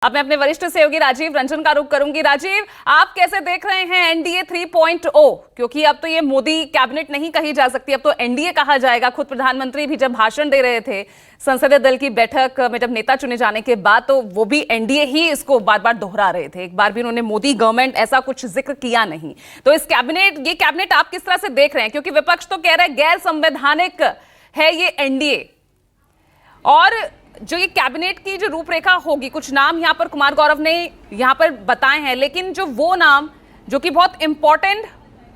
अब मैं अपने वरिष्ठ सहयोगी राजीव रंजन का रुख करूंगी। राजीव, आप कैसे देख रहे हैं एनडीए 3.0? क्योंकि अब तो ये मोदी कैबिनेट नहीं कही जा सकती, अब तो एनडीए कहा जाएगा। खुद प्रधानमंत्री भी जब भाषण दे रहे थे संसदीय दल की बैठक में, जब नेता चुने जाने के बाद, तो वो भी एनडीए ही इसको बार बार दोहरा रहे थे। एक बार भी उन्होंने मोदी गवर्नमेंट ऐसा कुछ जिक्र किया नहीं। तो इस ये कैबिनेट आप किस तरह से देख रहे हैं? क्योंकि विपक्ष तो कह रहा है गैर संवैधानिक है ये एनडीए, और जो ये कैबिनेट की जो रूपरेखा होगी, कुछ नाम यहां पर कुमार गौरव ने यहां पर बताए हैं, लेकिन जो वो नाम जो कि बहुत इंपॉर्टेंट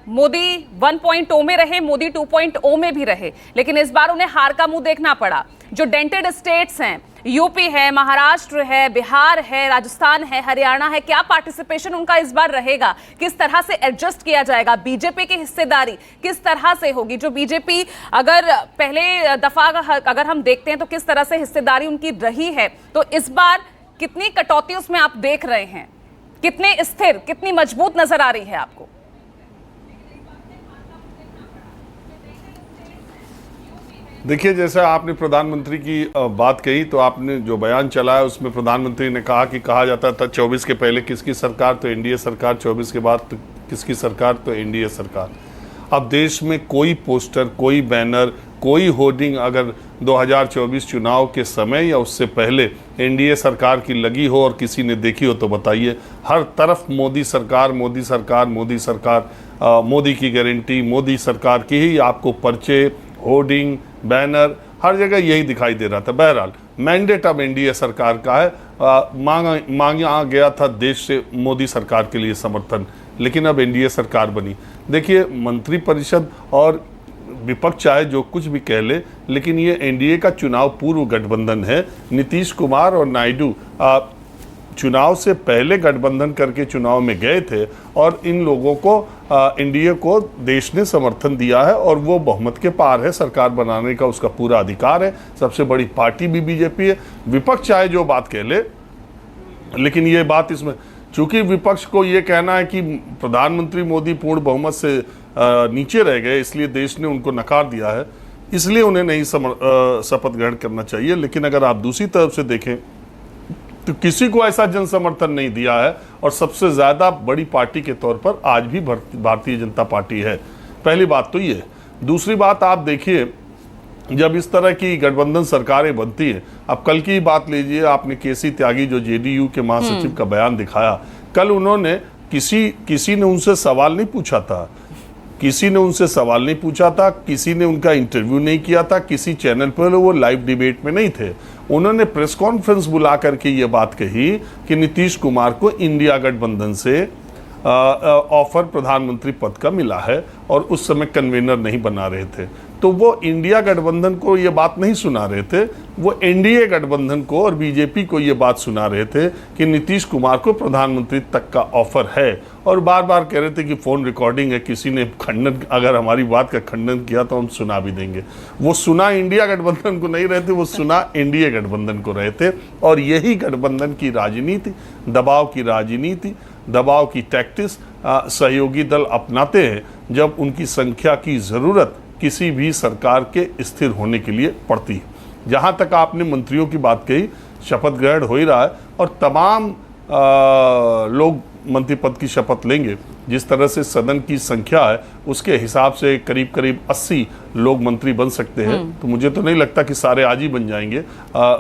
मोदी 1.0 में रहे, मोदी 2.0 में भी रहे, लेकिन इस बार उन्हें हार का मुंह देखना पड़ा। जो डेंटेड स्टेट्स हैं, यूपी है, महाराष्ट्र है, बिहार है, राजस्थान है, हरियाणा है, क्या पार्टिसिपेशन उनका इस बार रहेगा? किस तरह से एडजस्ट किया जाएगा? बीजेपी की हिस्सेदारी किस तरह से होगी? जो बीजेपी अगर पहले दफा अगर हम देखते हैं तो किस तरह से हिस्सेदारी उनकी रही है, तो इस बार कितनी कटौती उसमें आप देख रहे हैं? कितने स्थिर, कितनी मजबूत नजर आ रही है आपको? देखिए, जैसे आपने प्रधानमंत्री की बात कही, तो आपने जो बयान चलाया उसमें प्रधानमंत्री ने कहा कि कहा जाता था 24 के पहले किसकी सरकार तो एनडीए सरकार, 24 के बाद तो किसकी सरकार तो एनडीए सरकार। अब देश में कोई पोस्टर, कोई बैनर, कोई होर्डिंग अगर 2024 चुनाव के समय या उससे पहले एनडीए सरकार की लगी हो और किसी ने देखी हो तो बताइए। हर तरफ मोदी सरकार, मोदी सरकार, मोदी सरकार, मोदी की गारंटी, मोदी सरकार की ही आपको पर्चे, होर्डिंग, बैनर, हर जगह यही दिखाई दे रहा था। बहरहाल मैंडेट अब एनडीए सरकार का है। मांगा गया था देश से मोदी सरकार के लिए समर्थन, लेकिन अब एनडीए सरकार बनी। देखिए, मंत्रिपरिषद और विपक्ष चाहे जो कुछ भी कह ले, लेकिन ये एनडीए का चुनाव पूर्व गठबंधन है। नीतीश कुमार और नायडू चुनाव से पहले गठबंधन करके चुनाव में गए थे, और इन लोगों को एनडीए को देश ने समर्थन दिया है, और वो बहुमत के पार है। सरकार बनाने का उसका पूरा अधिकार है। सबसे बड़ी पार्टी भी बीजेपी है। विपक्ष चाहे जो बात कह ले, लेकिन ये बात इसमें, चूंकि विपक्ष को ये कहना है कि प्रधानमंत्री मोदी पूर्ण बहुमत से नीचे रह गए, इसलिए देश ने उनको नकार दिया है, इसलिए उन्हें नहीं शपथ ग्रहण करना चाहिए। लेकिन अगर आप दूसरी तरफ से देखें तो किसी को ऐसा जन समर्थन नहीं दिया है, और सबसे ज्यादा बड़ी पार्टी के तौर पर आज भी भारतीय जनता पार्टी है। पहली बात तो ये। दूसरी बात, आप देखिए, जब इस तरह की गठबंधन सरकारें बनती हैं, अब कल की बात लीजिए, आपने केसी त्यागी जो जेडीयू के महासचिव का बयान दिखाया, कल उन्होंने किसी ने उनसे सवाल नहीं पूछा था, किसी ने उनसे सवाल नहीं पूछा था, किसी ने उनका इंटरव्यू नहीं किया था, किसी चैनल पर वो लाइव डिबेट में नहीं थे। उन्होंने प्रेस कॉन्फ्रेंस बुला करके ये बात कही कि नीतीश कुमार को इंडिया गठबंधन से ऑफर प्रधानमंत्री पद का मिला है, और उस समय कन्वीनर नहीं बना रहे थे। तो वो इंडिया गठबंधन को ये बात नहीं सुना रहे थे, वो एनडीए गठबंधन को और बीजेपी को ये बात सुना रहे थे कि नीतीश कुमार को प्रधानमंत्री तक का ऑफर है, और बार बार कह रहे थे कि फोन रिकॉर्डिंग है, किसी ने खंडन, अगर हमारी बात का खंडन किया तो हम सुना भी देंगे। वो सुना इंडिया गठबंधन को नहीं रहे थे, वो सुना एनडीए गठबंधन को रहे थे। और यही गठबंधन की राजनीति, दबाव की राजनीति, दबाव की टैक्टिक्स सहयोगी दल अपनाते हैं जब उनकी संख्या की जरूरत किसी भी सरकार के स्थिर होने के लिए पड़ती है। जहां तक आपने मंत्रियों की बात कही, शपथ ग्रहण हो ही रहा है, और तमाम लोग मंत्री पद की शपथ लेंगे। जिस तरह से सदन की संख्या है उसके हिसाब से करीब करीब 80 लोग मंत्री बन सकते हैं। तो मुझे तो नहीं लगता कि सारे आज ही बन जाएंगे,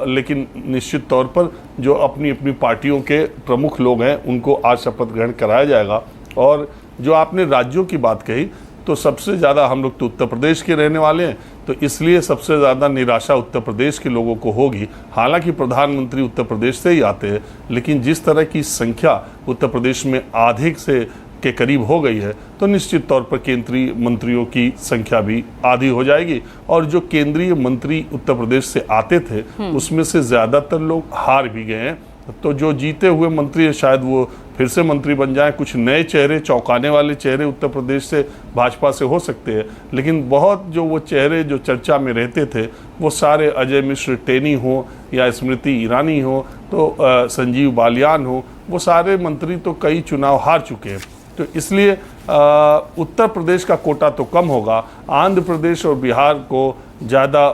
लेकिन निश्चित तौर पर जो अपनी अपनी पार्टियों के प्रमुख लोग हैं उनको आज शपथ ग्रहण कराया जाएगा। और जो आपने राज्यों की बात कही, तो सबसे ज़्यादा हम लोग तो उत्तर प्रदेश के रहने वाले हैं, तो इसलिए सबसे ज़्यादा निराशा उत्तर प्रदेश के लोगों को होगी। हालांकि प्रधानमंत्री उत्तर प्रदेश से ही आते हैं, लेकिन जिस तरह की संख्या उत्तर प्रदेश में आधे से के करीब हो गई है, तो निश्चित तौर पर केंद्रीय मंत्रियों की संख्या भी आधी हो जाएगी। और जो केंद्रीय मंत्री उत्तर प्रदेश से आते थे उसमें से ज़्यादातर लोग हार भी गए हैं। तो जो जीते हुए मंत्री है शायद वो फिर से मंत्री बन जाए। कुछ नए चेहरे, चौंकाने वाले चेहरे उत्तर प्रदेश से भाजपा से हो सकते हैं, लेकिन बहुत जो वो चेहरे जो चर्चा में रहते थे वो सारे अजय मिश्र टेनी हो या स्मृति ईरानी हो, तो संजीव बालियान हो, वो सारे मंत्री तो कई चुनाव हार चुके हैं। तो इसलिए उत्तर प्रदेश का कोटा तो कम होगा, आंध्र प्रदेश और बिहार को ज़्यादा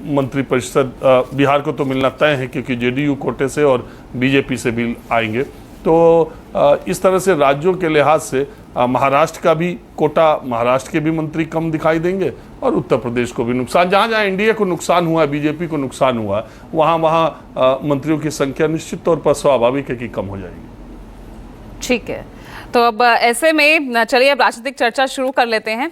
मंत्रिपरिषद बिहार को तो मिलना तय है, क्योंकि जेडीयू कोटे से और बीजेपी से भी आएंगे। तो इस तरह से राज्यों के लिहाज से महाराष्ट्र का भी कोटा, महाराष्ट्र के भी मंत्री कम दिखाई देंगे और उत्तर प्रदेश को भी नुकसान। जहाँ जहाँ एनडीए को नुकसान हुआ है, बीजेपी को नुकसान हुआ है, वहाँ मंत्रियों की संख्या निश्चित तौर पर स्वाभाविक है कि कम हो जाएगी। ठीक है, तो अब ऐसे में चलिए अब राजनीतिक चर्चा शुरू कर लेते हैं।